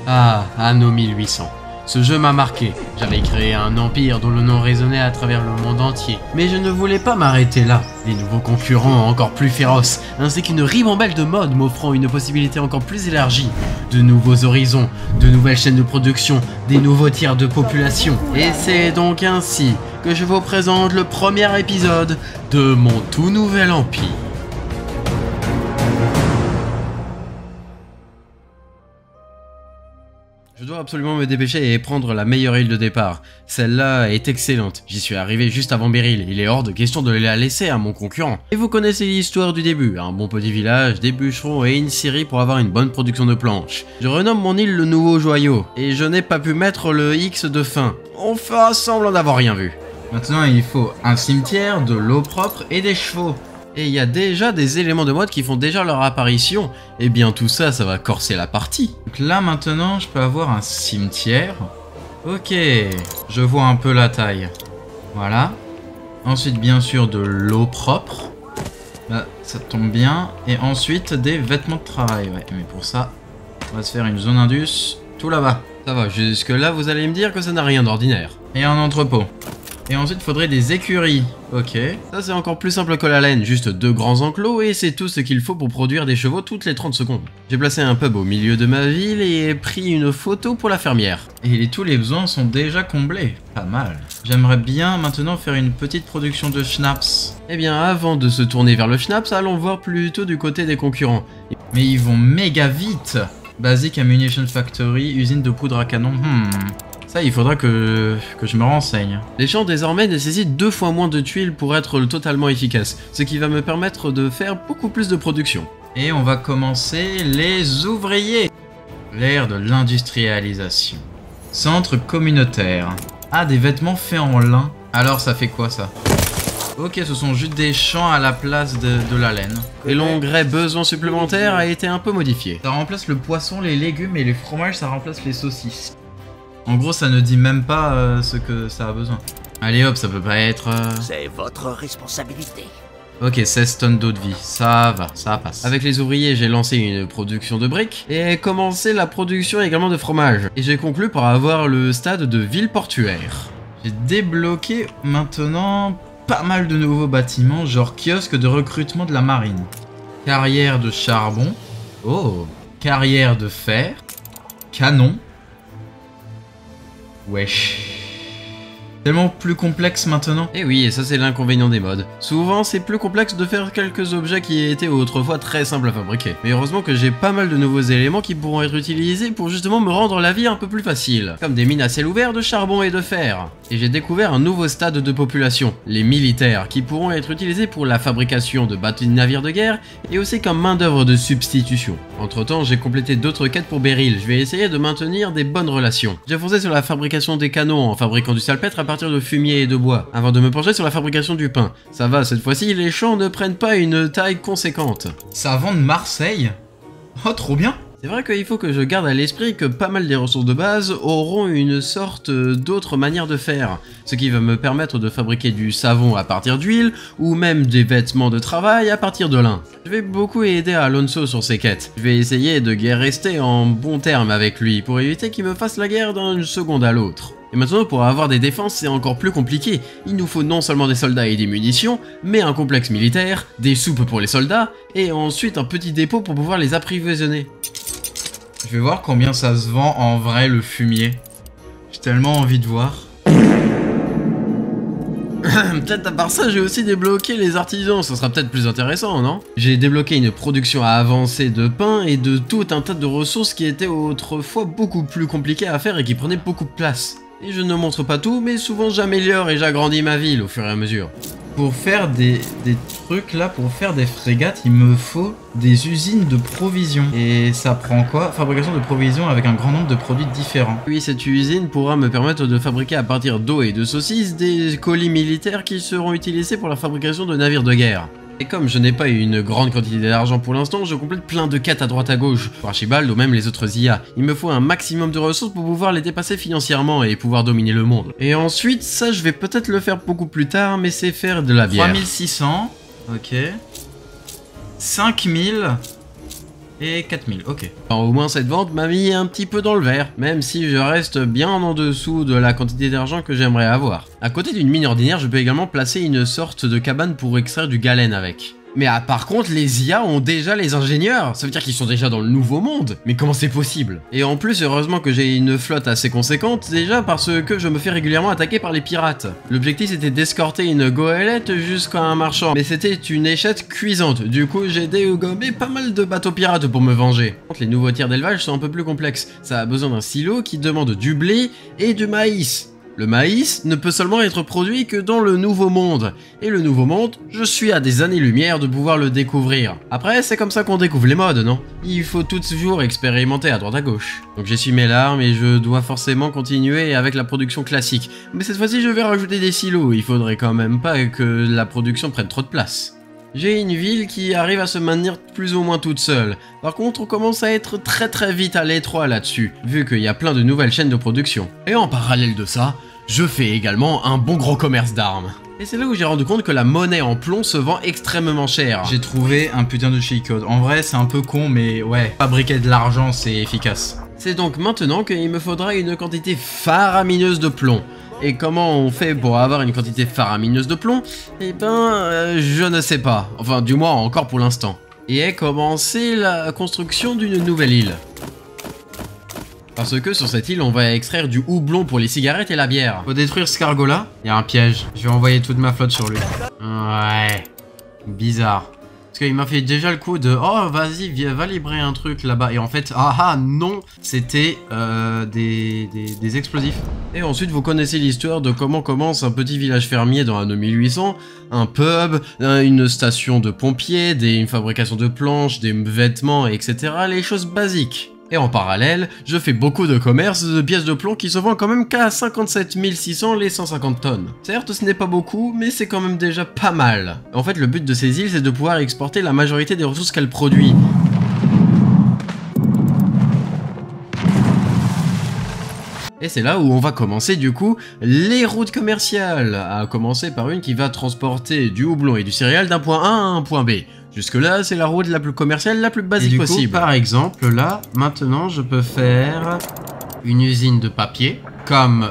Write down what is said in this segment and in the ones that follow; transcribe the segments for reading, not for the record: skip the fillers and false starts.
Ah, Anno 1800. Ce jeu m'a marqué. J'avais créé un empire dont le nom résonnait à travers le monde entier. Mais je ne voulais pas m'arrêter là. Des nouveaux concurrents encore plus féroces, ainsi qu'une ribambelle de modes m'offrant une possibilité encore plus élargie. De nouveaux horizons, de nouvelles chaînes de production, des nouveaux tiers de population. Et c'est donc ainsi que je vous présente le premier épisode de mon tout nouvel empire. Je dois absolument me dépêcher et prendre la meilleure île de départ. Celle-là est excellente. J'y suis arrivé juste avant Beryl. Il est hors de question de la laisser à mon concurrent. Et vous connaissez l'histoire du début. Un bon petit village, des bûcherons et une scierie pour avoir une bonne production de planches. Je renomme mon île le Nouveau Joyau. Et je n'ai pas pu mettre le X de fin. On fera semblant d'avoir rien vu. Maintenant, il faut un cimetière, de l'eau propre et des chevaux. Et il y a déjà des éléments de mode qui font déjà leur apparition. Et bien tout ça, ça va corser la partie. Donc là maintenant, je peux avoir un cimetière. Ok, je vois un peu la taille. Voilà. Ensuite bien sûr de l'eau propre. Là, ça tombe bien. Et ensuite des vêtements de travail. Ouais, mais pour ça, on va se faire une zone indus tout là-bas. Ça va, jusque là vous allez me dire que ça n'a rien d'ordinaire. Et un entrepôt. Et ensuite, il faudrait des écuries. Ok. Ça, c'est encore plus simple que la laine. Juste deux grands enclos et c'est tout ce qu'il faut pour produire des chevaux toutes les 30 secondes. J'ai placé un pub au milieu de ma ville et pris une photo pour la fermière. Et tous les besoins sont déjà comblés. Pas mal. J'aimerais bien maintenant faire une petite production de schnapps. Eh bien, avant de se tourner vers le schnapps, allons voir plutôt du côté des concurrents. Mais ils vont méga vite. Basic Ammunition Factory, usine de poudre à canon. Ça, il faudra que je me renseigne. Les champs désormais nécessitent 2 fois moins de tuiles pour être totalement efficaces, ce qui va me permettre de faire beaucoup plus de production. Et on va commencer les ouvriers. L'ère de l'industrialisation. Centre communautaire. Ah, des vêtements faits en lin. Alors ça fait quoi ça? Ok, ce sont juste des champs à la place de la laine. Et l'engrais besoin supplémentaire a été un peu modifié. Ça remplace le poisson, les légumes et les fromages, ça remplace les saucisses. En gros, ça ne dit même pas ce que ça a besoin. Allez hop, ça peut pas être... C'est votre responsabilité. Ok, 16 tonnes d'eau de vie, ça va, ça passe. Avec les ouvriers, j'ai lancé une production de briques et commencé la production également de fromage. Et j'ai conclu par avoir le stade de ville portuaire. J'ai débloqué maintenant pas mal de nouveaux bâtiments, genre kiosque de recrutement de la marine. Carrière de charbon. Oh, carrière de fer. Canon. Wesh. Tellement plus complexe maintenant. Et oui, et ça c'est l'inconvénient des modes. Souvent c'est plus complexe de faire quelques objets qui étaient autrefois très simples à fabriquer. Mais heureusement que j'ai pas mal de nouveaux éléments qui pourront être utilisés pour justement me rendre la vie un peu plus facile. Comme des mines à ciel ouvert de charbon et de fer. Et j'ai découvert un nouveau stade de population, les militaires, qui pourront être utilisés pour la fabrication de bateaux de navires de guerre et aussi comme main d'œuvre de substitution. Entre temps, j'ai complété d'autres quêtes pour Beryl. Je vais essayer de maintenir des bonnes relations. J'ai foncé sur la fabrication des canons en fabriquant du salpêtre à partir de fumier et de bois, avant de me pencher sur la fabrication du pain. Ça va, cette fois-ci, les champs ne prennent pas une taille conséquente. Savon de Marseille? Oh, trop bien! C'est vrai qu'il faut que je garde à l'esprit que pas mal des ressources de base auront une sorte d'autre manière de faire, ce qui va me permettre de fabriquer du savon à partir d'huile, ou même des vêtements de travail à partir de lin. Je vais beaucoup aider Alonso sur ses quêtes. Je vais essayer de rester en bon terme avec lui, pour éviter qu'il me fasse la guerre d'une seconde à l'autre. Et maintenant, pour avoir des défenses, c'est encore plus compliqué. Il nous faut non seulement des soldats et des munitions, mais un complexe militaire, des soupes pour les soldats, et ensuite un petit dépôt pour pouvoir les approvisionner. Je vais voir combien ça se vend en vrai le fumier. J'ai tellement envie de voir. Peut-être à part ça, j'ai aussi débloqué les artisans, ça sera peut-être plus intéressant, non? J'ai débloqué une production avancée de pain et de tout un tas de ressources qui étaient autrefois beaucoup plus compliquées à faire et qui prenaient beaucoup de place. Et je ne montre pas tout, mais souvent j'améliore et j'agrandis ma ville au fur et à mesure. Pour faire des trucs là, pour faire des frégates, il me faut des usines de provisions. Et ça prend quoi? Fabrication de provisions avec un grand nombre de produits différents. Oui, cette usine pourra me permettre de fabriquer à partir d'eau et de saucisses des colis militaires qui seront utilisés pour la fabrication de navires de guerre. Et comme je n'ai pas une grande quantité d'argent pour l'instant, je complète plein de quêtes à droite à gauche, pour Archibald ou même les autres IA. Il me faut un maximum de ressources pour pouvoir les dépasser financièrement et pouvoir dominer le monde. Et ensuite, ça je vais peut-être le faire beaucoup plus tard, mais c'est faire de la bière. 3600, ok. 5000, et 4000, ok. Alors, au moins cette vente m'a mis un petit peu dans le vert, même si je reste bien en dessous de la quantité d'argent que j'aimerais avoir. À côté d'une mine ordinaire, je peux également placer une sorte de cabane pour extraire du galène avec. Mais par contre, les IA ont déjà les ingénieurs, ça veut dire qu'ils sont déjà dans le nouveau monde. Mais comment c'est possible? Et en plus, heureusement que j'ai une flotte assez conséquente, déjà parce que je me fais régulièrement attaquer par les pirates. L'objectif c'était d'escorter une goélette jusqu'à un marchand, mais c'était une échette cuisante, du coup j'ai dégommé pas mal de bateaux pirates pour me venger. Les nouveaux tiers d'élevage sont un peu plus complexes, ça a besoin d'un silo qui demande du blé et du maïs. Le maïs ne peut seulement être produit que dans le Nouveau Monde. Et le Nouveau Monde, je suis à des années-lumière de pouvoir le découvrir. Après, c'est comme ça qu'on découvre les modes, non? Il faut toujours expérimenter à droite à gauche. Donc j'essuie mes larmes et je dois forcément continuer avec la production classique. Mais cette fois-ci, je vais rajouter des silos. Il faudrait quand même pas que la production prenne trop de place. J'ai une ville qui arrive à se maintenir plus ou moins toute seule. Par contre, on commence à être très vite à l'étroit là-dessus, vu qu'il y a plein de nouvelles chaînes de production. Et en parallèle de ça, je fais également un bon gros commerce d'armes. Et c'est là où j'ai rendu compte que la monnaie en plomb se vend extrêmement cher. J'ai trouvé un putain de cheat code. En vrai, c'est un peu con, mais ouais, fabriquer de l'argent, c'est efficace. C'est donc maintenant qu'il me faudra une quantité faramineuse de plomb. Et comment on fait pour avoir une quantité faramineuse de plomb? Eh ben, je ne sais pas. Enfin, du moins, encore pour l'instant. Et est commencé la construction d'une nouvelle île. Parce que sur cette île, on va extraire du houblon pour les cigarettes et la bière. Faut détruire ce cargo-là. Il y a un piège. Je vais envoyer toute ma flotte sur lui. Ouais. Bizarre. Parce qu'il m'a fait déjà le coup de « Oh, vas-y, va livrer un truc là-bas. » Et en fait, non, c'était des explosifs. Et ensuite, vous connaissez l'histoire de comment commence un petit village fermier dans l'année 1800, un pub, une station de pompiers, une fabrication de planches, des vêtements, etc. Les choses basiques. Et en parallèle, je fais beaucoup de commerce de pièces de plomb qui se vendent quand même qu'à 57 600 les 150 tonnes. Certes, ce n'est pas beaucoup, mais c'est quand même déjà pas mal. En fait, le but de ces îles, c'est de pouvoir exporter la majorité des ressources qu'elles produisent. Et c'est là où on va commencer du coup les routes commerciales, à commencer par une qui va transporter du houblon et du céréal d'un point A à un point B. Jusque là, c'est la route la plus commerciale, la plus basique possible. Coup, par exemple, là, maintenant, je peux faire une usine de papier, comme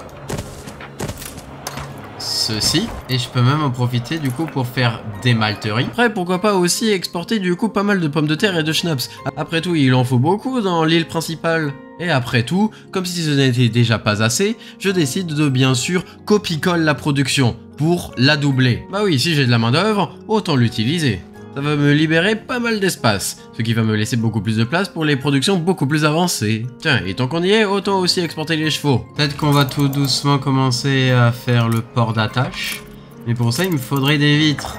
ceci, et je peux même en profiter du coup pour faire des malteries. Après, pourquoi pas aussi exporter du coup pas mal de pommes de terre et de schnapps. Après tout, il en faut beaucoup dans l'île principale. Et après tout, comme si ce n'était déjà pas assez, je décide de bien sûr copie-colle la production pour la doubler. Bah oui, si j'ai de la main d'œuvre, autant l'utiliser. Ça va me libérer pas mal d'espace, ce qui va me laisser beaucoup plus de place pour les productions beaucoup plus avancées. Tiens, et tant qu'on y est, autant aussi exporter les chevaux. Peut-être qu'on va tout doucement commencer à faire le port d'attache, mais pour ça il me faudrait des vitres.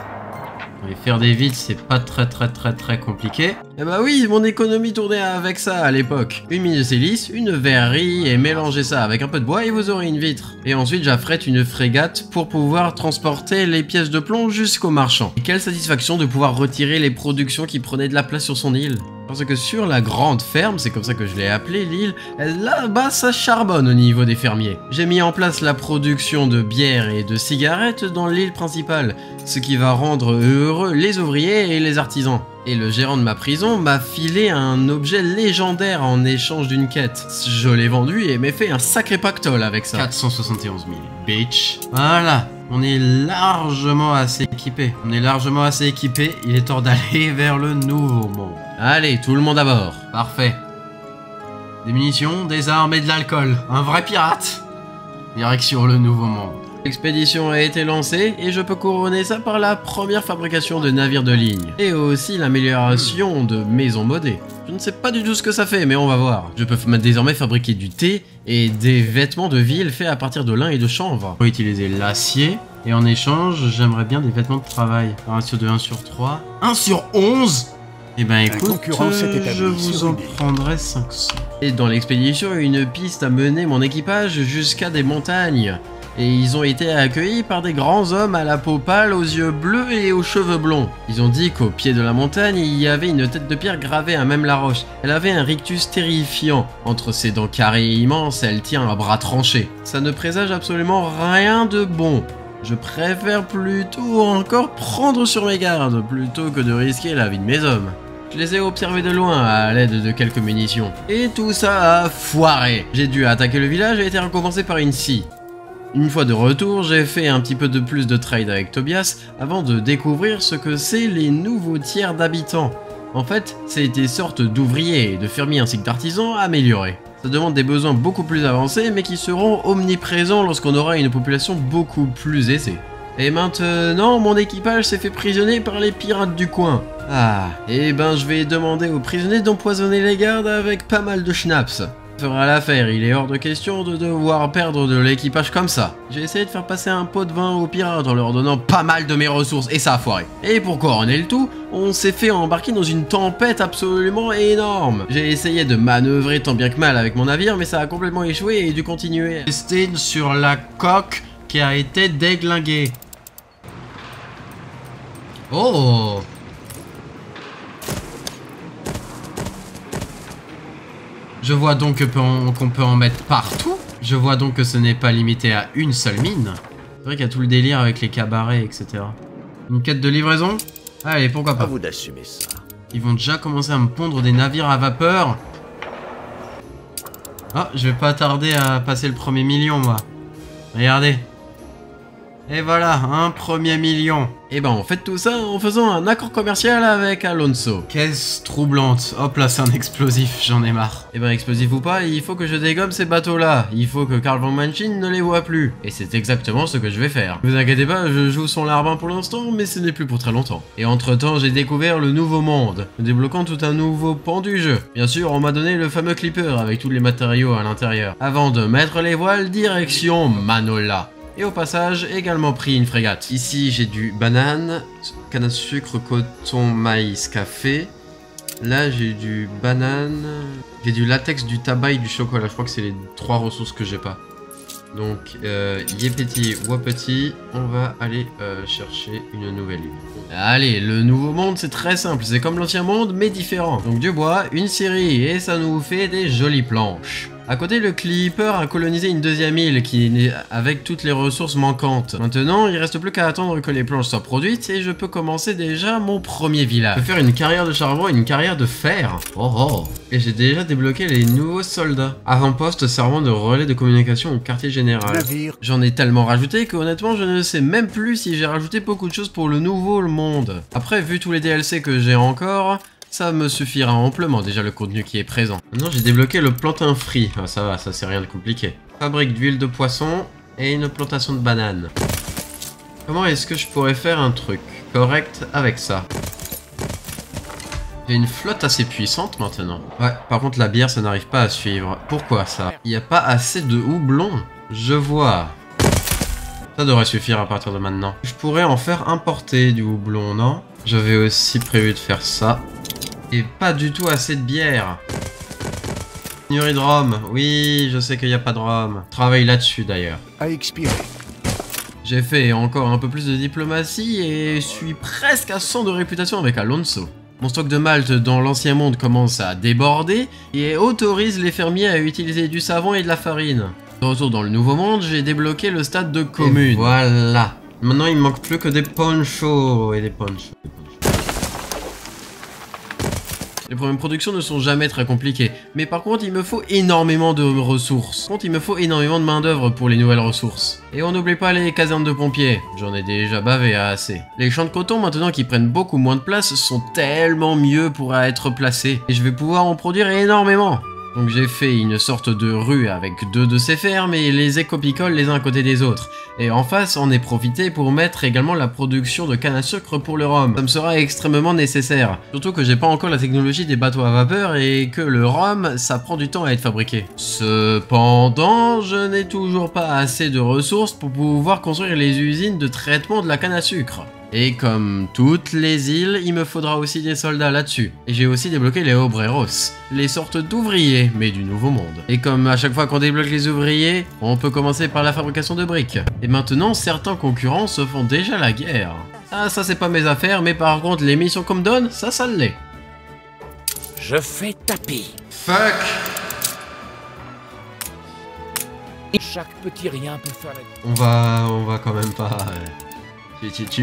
Et faire des vitres, c'est pas très compliqué. Eh bah oui, mon économie tournait avec ça à l'époque. Une mine de silice, une verrerie, et mélangez ça avec un peu de bois et vous aurez une vitre. Et ensuite j'affrète une frégate pour pouvoir transporter les pièces de plomb jusqu'au marchand. Et quelle satisfaction de pouvoir retirer les productions qui prenaient de la place sur son île. Parce que sur la grande ferme, c'est comme ça que je l'ai appelée l'île, là-bas ça charbonne au niveau des fermiers. J'ai mis en place la production de bière et de cigarettes dans l'île principale, ce qui va rendre heureux les ouvriers et les artisans. Et le gérant de ma prison m'a filé un objet légendaire en échange d'une quête. Je l'ai vendu et m'ai fait un sacré pactole avec ça. 471 000, bitch. Voilà, on est largement assez équipé. Il est temps d'aller vers le nouveau monde. Allez, tout le monde à bord. Parfait. Des munitions, des armes et de l'alcool. Un vrai pirate. Direction le nouveau monde. L'expédition a été lancée et je peux couronner ça par la première fabrication de navires de ligne. Et aussi l'amélioration de maisons modées. Je ne sais pas du tout ce que ça fait, mais on va voir. Je peux désormais fabriquer du thé et des vêtements de ville faits à partir de lin et de chanvre. On va utiliser l'acier. Et en échange, j'aimerais bien des vêtements de travail. Un ratio de 1 sur 3. 1 sur 11 ? Eh ben écoute, je vous en prendrai 500. Et dans l'expédition, une piste a mené mon équipage jusqu'à des montagnes. Et ils ont été accueillis par des grands hommes à la peau pâle, aux yeux bleus et aux cheveux blonds. Ils ont dit qu'au pied de la montagne, il y avait une tête de pierre gravée à même la roche. Elle avait un rictus terrifiant. Entre ses dents carrées immenses, elle tient un bras tranché. Ça ne présage absolument rien de bon. Je préfère plutôt encore prendre sur mes gardes, plutôt que de risquer la vie de mes hommes. Je les ai observés de loin à l'aide de quelques munitions. Et tout ça a foiré. J'ai dû attaquer le village et été récompensé par une scie. Une fois de retour, j'ai fait un petit peu de plus de trade avec Tobias avant de découvrir ce que c'est les nouveaux tiers d'habitants. En fait, c'est des sortes d'ouvriers, de fermiers ainsi que d'artisans améliorés. Ça demande des besoins beaucoup plus avancés mais qui seront omniprésents lorsqu'on aura une population beaucoup plus aisée. Et maintenant, mon équipage s'est fait prisonnier par les pirates du coin. Ah, et ben je vais demander aux prisonniers d'empoisonner les gardes avec pas mal de schnapps. Ça fera l'affaire, il est hors de question de devoir perdre de l'équipage comme ça. J'ai essayé de faire passer un pot de vin aux pirates en leur donnant pas mal de mes ressources et ça a foiré. Et pour couronner le tout, on s'est fait embarquer dans une tempête absolument énorme. J'ai essayé de manœuvrer tant bien que mal avec mon navire mais ça a complètement échoué et dû continuer. Rester sur la coque qui a été déglinguée. Oh! Je vois donc qu'on peut en mettre partout. Je vois donc que ce n'est pas limité à une seule mine. C'est vrai qu'il y a tout le délire avec les cabarets, etc. Une quête de livraison? Allez, pourquoi pas. À vous d'assumer ça. Ils vont déjà commencer à me pondre des navires à vapeur. Oh, je vais pas tarder à passer le premier million, moi. Regardez. Et voilà, un premier million. Et ben on fait tout ça en faisant un accord commercial avec Alonso. Caisse troublante. Hop là, c'est un explosif, j'en ai marre. Et ben explosif ou pas, il faut que je dégomme ces bateaux-là. Il faut que Karl von Manching ne les voit plus. Et c'est exactement ce que je vais faire. Ne vous inquiétez pas, je joue son larbin pour l'instant, mais ce n'est plus pour très longtemps. Et entre temps, j'ai découvert le nouveau monde, débloquant tout un nouveau pan du jeu. Bien sûr, on m'a donné le fameux clipper avec tous les matériaux à l'intérieur. Avant de mettre les voiles, direction Manola. Et au passage, également pris une frégate. Ici, j'ai du banane, canne à sucre, coton, maïs, café. Là, j'ai du banane, j'ai du latex, du tabac et du chocolat. Je crois que c'est les 3 ressources que j'ai pas. Donc, yépéti, wapeti, on va aller chercher une nouvelle île. Allez, le nouveau monde, c'est très simple. C'est comme l'ancien monde, mais différent. Donc, du bois, une scierie, et ça nous fait des jolies planches. À côté, le Clipper a colonisé une deuxième île avec toutes les ressources manquantes. Maintenant, il reste plus qu'à attendre que les planches soient produites et je peux commencer déjà mon premier village. Je peux faire une carrière de charbon et une carrière de fer. Oh oh. Et j'ai déjà débloqué les nouveaux soldats. Avant-poste servant de relais de communication au quartier général. J'en ai tellement rajouté que honnêtement, je ne sais même plus si j'ai rajouté beaucoup de choses pour le nouveau monde. Après, vu tous les DLC que j'ai encore... ça me suffira amplement, déjà le contenu qui est présent. Maintenant j'ai débloqué le plantain free. Ah, ça va, ça c'est rien de compliqué. Fabrique d'huile de poisson et une plantation de bananes. Comment est-ce que je pourrais faire un truc correct avec ça? J'ai une flotte assez puissante maintenant. Ouais, par contre la bière ça n'arrive pas à suivre. Pourquoi ça? Il n'y a pas assez de houblon. Je vois. Ça devrait suffire à partir de maintenant. Je pourrais en faire importer du houblon, non? J'avais aussi prévu de faire ça. Et pas du tout assez de bière. Pénurie de rhum. Oui, je sais qu'il n'y a pas de rhum. Travaille là-dessus d'ailleurs. À expirer. J'ai fait encore un peu plus de diplomatie et suis presque à 100 de réputation avec Alonso. Mon stock de malt dans l'ancien monde commence à déborder et autorise les fermiers à utiliser du savon et de la farine. De retour dans le nouveau monde, j'ai débloqué le stade de commune. Et voilà. Maintenant, il me manque plus que des ponchos et des ponchos. Les premières productions ne sont jamais très compliquées, mais par contre il me faut énormément de ressources. Par contre il me faut énormément de main d'œuvre pour les nouvelles ressources. Et on n'oublie pas les casernes de pompiers, j'en ai déjà bavé à assez. Les champs de coton maintenant qui prennent beaucoup moins de place sont tellement mieux pour être placés. Et je vais pouvoir en produire énormément. Donc j'ai fait une sorte de rue avec 2 de ces fermes et les écopicoles les uns à côté des autres. Et en face, on est profité pour mettre également la production de canne à sucre pour le rhum. Ça me sera extrêmement nécessaire. Surtout que j'ai pas encore la technologie des bateaux à vapeur et que le rhum, ça prend du temps à être fabriqué. Cependant, je n'ai toujours pas assez de ressources pour pouvoir construire les usines de traitement de la canne à sucre. Et comme toutes les îles, il me faudra aussi des soldats là-dessus. Et j'ai aussi débloqué les obreros, les sortes d'ouvriers, mais du nouveau monde. Et comme à chaque fois qu'on débloque les ouvriers, on peut commencer par la fabrication de briques. Et maintenant, certains concurrents se font déjà la guerre. Ah, ça c'est pas mes affaires, mais par contre, les missions qu'on me donne, ça l'est. Je fais tapis. Fuck. Chaque petit rien peut faire la... On va quand même pas...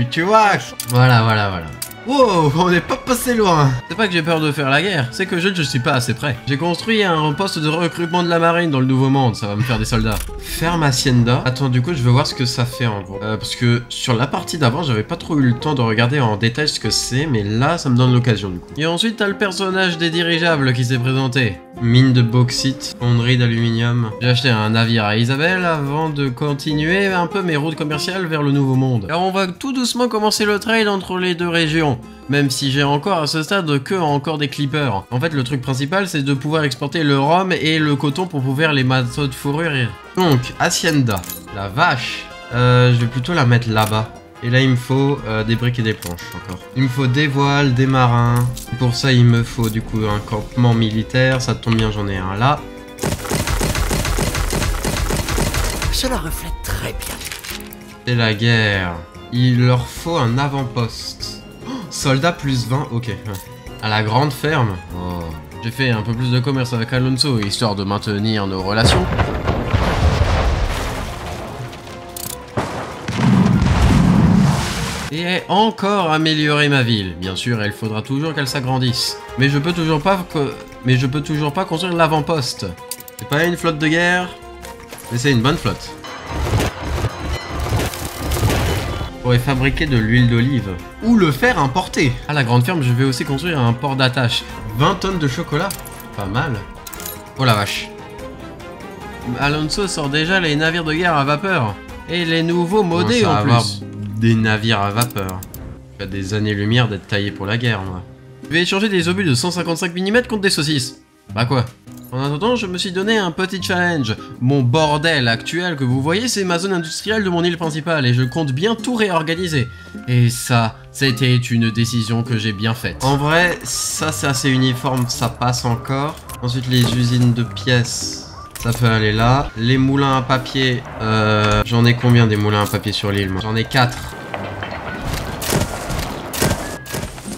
Tu vois. Voilà. Wow, on n'est pas passé loin. C'est pas que j'ai peur de faire la guerre, c'est que je ne suis pas assez prêt. J'ai construit un poste de recrutement de la marine dans le Nouveau Monde, ça va me faire des soldats. Ferme Hacienda. Attends, du coup, je veux voir ce que ça fait en gros. Parce que sur la partie d'avant, j'avais pas trop eu le temps de regarder en détail ce que c'est, mais là, ça me donne l'occasion du coup. Et ensuite, t'as le personnage des dirigeables qui s'est présenté. Mine de bauxite, fonderie d'aluminium. J'ai acheté un navire à Isabelle avant de continuer un peu mes routes commerciales vers le Nouveau Monde. Alors on va tout doucement commencer le trade entre les deux régions, même si j'ai encore à ce stade que encore des clippers. En fait le truc principal c'est de pouvoir exporter le rhum et le coton pour pouvoir les matelots de fourrure. Donc, Hacienda, la vache, je vais plutôt la mettre là-bas. Et là il me faut des briques et des planches encore. Il me faut des voiles, des marins. Pour ça il me faut du coup un campement militaire, ça tombe bien j'en ai un là. Cela reflète très bien. C'est la guerre. Il leur faut un avant-poste. Oh, soldats plus 20, ok. À la grande ferme. Oh. J'ai fait un peu plus de commerce avec Alonso histoire de maintenir nos relations. Et encore améliorer ma ville. Bien sûr, il faudra toujours qu'elle s'agrandisse. Mais je peux toujours pas construire l'avant-poste. C'est pas une flotte de guerre, mais c'est une bonne flotte. On pourrait fabriquer de l'huile d'olive. Ou le faire importer. À la grande ferme, je vais aussi construire un port d'attache. 20 tonnes de chocolat. Pas mal. Oh la vache. Alonso sort déjà les navires de guerre à vapeur. Et les nouveaux modés en plus. Des navires à vapeur. Il y a des années-lumière d'être taillé pour la guerre, moi. Je vais échanger des obus de 155 mm contre des saucisses. Bah quoi? En attendant, je me suis donné un petit challenge. Mon bordel actuel que vous voyez, c'est ma zone industrielle de mon île principale et je compte bien tout réorganiser. Et ça, c'était une décision que j'ai bien faite. En vrai, ça c'est assez uniforme, ça passe encore. Ensuite, les usines de pièces. Ça peut aller là. Les moulins à papier. J'en ai combien des moulins à papier sur l'île, moi? J'en ai 4.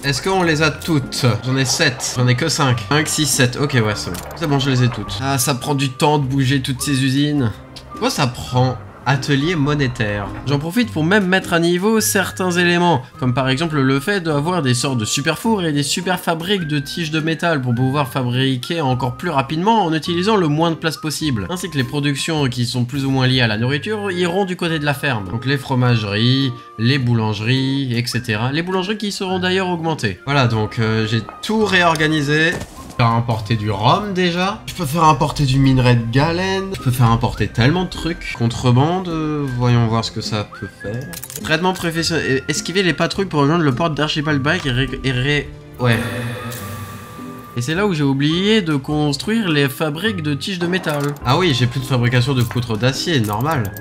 Est-ce qu'on les a toutes? J'en ai 7. J'en ai que 5. 5, 6, 7. Ok, ouais, c'est bon. C'est bon, je les ai toutes. Ah, ça prend du temps de bouger toutes ces usines. Quoi, ça prend? Atelier monétaire. J'en profite pour même mettre à niveau certains éléments, comme par exemple le fait d'avoir des sortes de super fours et des super fabriques de tiges de métal pour pouvoir fabriquer encore plus rapidement en utilisant le moins de place possible. Ainsi que les productions qui sont plus ou moins liées à la nourriture iront du côté de la ferme. Donc les fromageries, les boulangeries, etc. Les boulangeries qui seront d'ailleurs augmentées. Voilà, donc j'ai tout réorganisé. Je peux faire importer du rhum déjà. Je peux faire importer du minerai de galène. Je peux faire importer tellement de trucs. Contrebande, voyons voir ce que ça peut faire. Traitement professionnel. Esquiver les patrouilles pour rejoindre le port d'Archibald Bike Ouais. Et c'est là où j'ai oublié de construire les fabriques de tiges de métal. Ah oui, j'ai plus de fabrication de poutres d'acier, normal.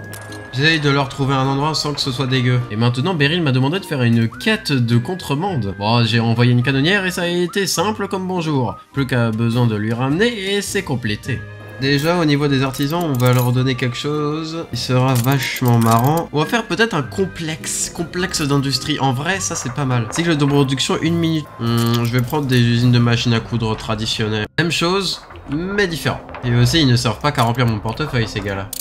J'essaye de leur trouver un endroit sans que ce soit dégueu. Et maintenant, Beryl m'a demandé de faire une quête de contrebande. Bon, j'ai envoyé une canonnière et ça a été simple comme bonjour. Plus qu'à besoin de lui ramener et c'est complété. Déjà, au niveau des artisans, on va leur donner quelque chose. Il sera vachement marrant. On va faire peut-être un complexe d'industrie. En vrai, ça c'est pas mal. Cycle de production 1 minute. Je vais prendre des usines de machines à coudre traditionnelles. Même chose, mais différent. Et aussi, ils ne servent pas qu'à remplir mon portefeuille, ces gars-là.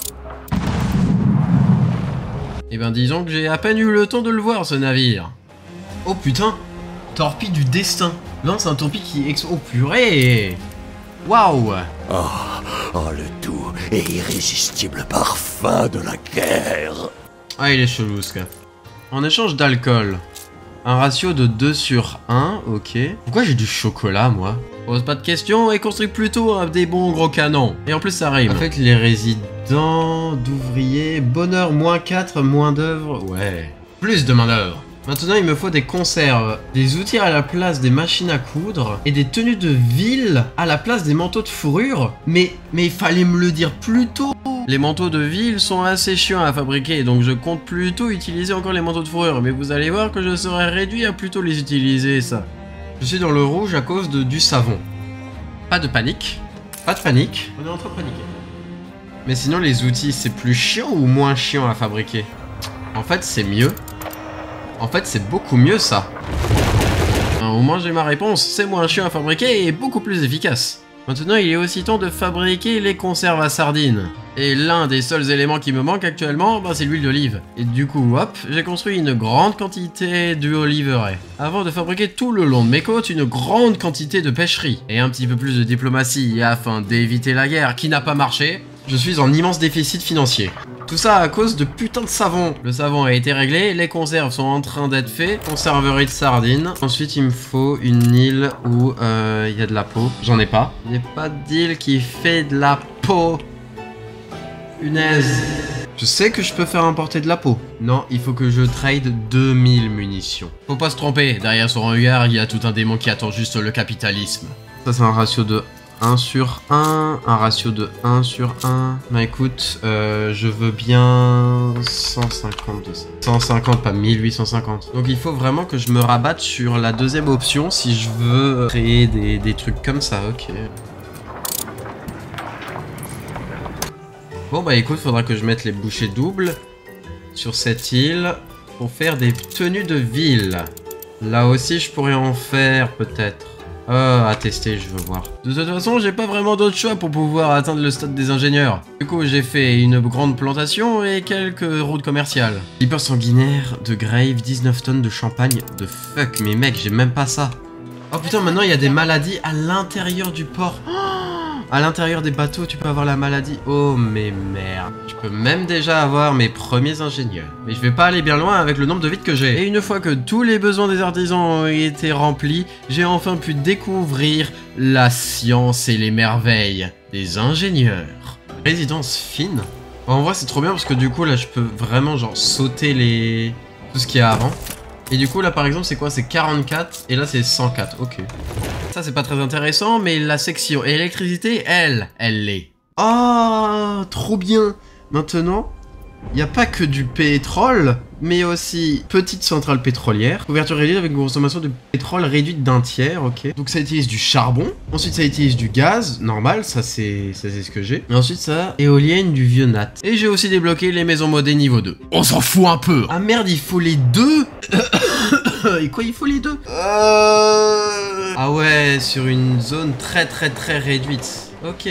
Eh ben disons que j'ai à peine eu le temps de le voir ce navire. Oh putain, torpille du destin. Lance un torpille qui oh purée. Waouh. Oh, le doux et irrésistible parfum de la guerre. Ah, il est chelou ce gars. En échange d'alcool. Un ratio de 2/1, ok. Pourquoi j'ai du chocolat, moi? Pose pas de questions et construis plutôt des bons gros canons. Et en plus ça rime. En fait, les résidents d'ouvriers, bonheur, -4, moins d'œuvre, ouais. Plus de main d'œuvre. Maintenant, il me faut des conserves, des outils à la place des machines à coudre et des tenues de ville à la place des manteaux de fourrure. Mais il fallait me le dire plus tôt. Les manteaux de ville sont assez chiants à fabriquer, donc je compte plutôt utiliser encore les manteaux de fourrure. Mais vous allez voir que je serai réduit à plutôt les utiliser, ça. Je suis dans le rouge à cause du savon. Pas de panique. Pas de panique. On est en train de paniquer. Mais sinon, les outils, c'est plus chiant ou moins chiant à fabriquer? En fait, c'est mieux. En fait, c'est beaucoup mieux, ça. Au moins, j'ai ma réponse. C'est moins chiant à fabriquer et beaucoup plus efficace. Maintenant, il est aussi temps de fabriquer les conserves à sardines. Et l'un des seuls éléments qui me manque actuellement, bah, c'est l'huile d'olive. Et du coup, hop, j'ai construit une grande quantité d'oliveraie. Avant de fabriquer tout le long de mes côtes une grande quantité de pêcherie. Et un petit peu plus de diplomatie afin d'éviter la guerre qui n'a pas marché. Je suis en immense déficit financier. Tout ça à cause de putain de savon. Le savon a été réglé, les conserves sont en train d'être faites. Conserverie de sardines. Ensuite, il me faut une île où il y a de la peau. J'en ai pas. Il n'y a pas d'île qui fait de la peau. Punaise. Je sais que je peux faire importer de la peau. Non, il faut que je trade 2000 munitions. Faut pas se tromper, derrière son hangar, il y a tout un démon qui attend juste le capitalisme. Ça, c'est un ratio de 1 sur 1, un ratio de 1 sur 1. Bah écoute, je veux bien 150 de ça. 150, pas 1850. Donc il faut vraiment que je me rabatte sur la deuxième option si je veux créer des trucs comme ça, ok. Bon bah écoute, faudra que je mette les bouchées doubles sur cette île pour faire des tenues de ville. Là aussi je pourrais en faire peut-être. À tester, je veux voir. De toute façon, j'ai pas vraiment d'autre choix pour pouvoir atteindre le stade des ingénieurs. Du coup, j'ai fait une grande plantation et quelques routes commerciales. Hyper sanguinaire de Grave, 19 tonnes de champagne. De fuck, mais mec, j'ai même pas ça. Oh putain, maintenant il y a des maladies à l'intérieur du port. À l'intérieur des bateaux, tu peux avoir la maladie. Oh, mais merde. Je peux même déjà avoir mes premiers ingénieurs. Mais je vais pas aller bien loin avec le nombre de vides que j'ai. Et une fois que tous les besoins des artisans ont été remplis, j'ai enfin pu découvrir la science et les merveilles des ingénieurs. Résidence fine. En vrai, c'est trop bien parce que du coup, là, je peux vraiment, genre, sauter tout ce qu'il y a avant. Et du coup, là, par exemple, c'est quoi? C'est 44 et là, c'est 104. Ok. Ça, c'est pas très intéressant, mais la section électricité, elle l'est. Oh, trop bien. Maintenant, il n'y a pas que du pétrole, mais aussi petite centrale pétrolière. Couverture réduite avec une consommation de pétrole réduite d'un tiers, ok. Donc ça utilise du charbon. Ensuite, ça utilise du gaz, normal, ça c'est ce que j'ai. Et ensuite, ça, éolienne du vieux nat. Et j'ai aussi débloqué les maisons modées niveau 2. On s'en fout un peu. Ah merde, il faut les deux. Et quoi, il faut les deux? Ah ouais, sur une zone très réduite. Ok,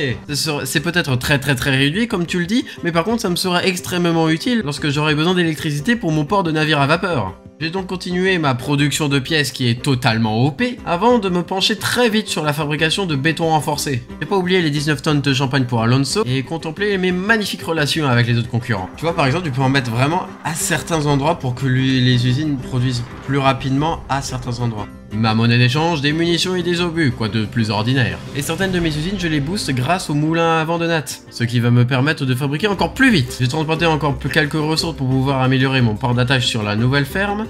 c'est peut-être très réduit comme tu le dis, mais par contre ça me sera extrêmement utile lorsque j'aurai besoin d'électricité pour mon port de navire à vapeur. J'ai donc continué ma production de pièces qui est totalement OP, avant de me pencher très vite sur la fabrication de béton renforcé. J'ai pas oublié les 19 tonnes de champagne pour Alonso, et contempler mes magnifiques relations avec les autres concurrents. Tu vois, par exemple, tu peux en mettre vraiment à certains endroits pour que les usines produisent plus rapidement à certains endroits. Ma monnaie d'échange, des munitions et des obus, quoi de plus ordinaire. Et certaines de mes usines, je les booste grâce au moulin à vent de Nat, ce qui va me permettre de fabriquer encore plus vite. J'ai transporté encore quelques ressources pour pouvoir améliorer mon port d'attache sur la nouvelle ferme.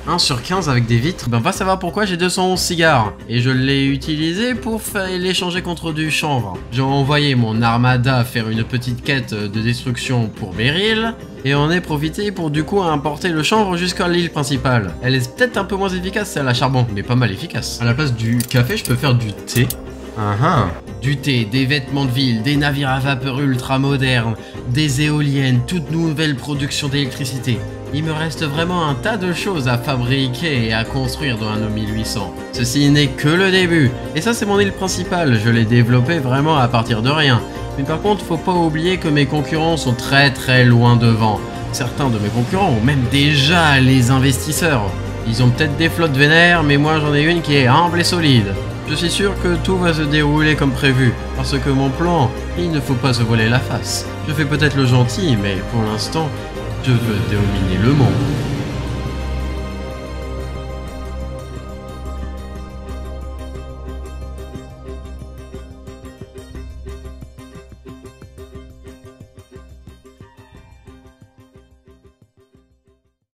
1 sur 15 avec des vitres, ben va savoir pourquoi j'ai 211 cigares. Et je l'ai utilisé pour l'échanger contre du chanvre. J'ai envoyé mon armada faire une petite quête de destruction pour Beryl. Et on est profité pour du coup importer le chanvre jusqu'à l'île principale. Elle est peut-être un peu moins efficace celle à charbon, mais pas mal efficace. À la place du café, je peux faire du thé. Du thé, des vêtements de ville, des navires à vapeur ultra modernes, des éoliennes, toute nouvelle production d'électricité. Il me reste vraiment un tas de choses à fabriquer et à construire dans Anno 1800. Ceci n'est que le début. Et ça, c'est mon île principale, je l'ai développée vraiment à partir de rien. Mais par contre, faut pas oublier que mes concurrents sont très loin devant. Certains de mes concurrents ont même déjà les investisseurs. Ils ont peut-être des flottes vénères, mais moi j'en ai une qui est humble et solide. Je suis sûr que tout va se dérouler comme prévu, parce que mon plan, il ne faut pas se voiler la face. Je fais peut-être le gentil, mais pour l'instant, je veux dominer le monde.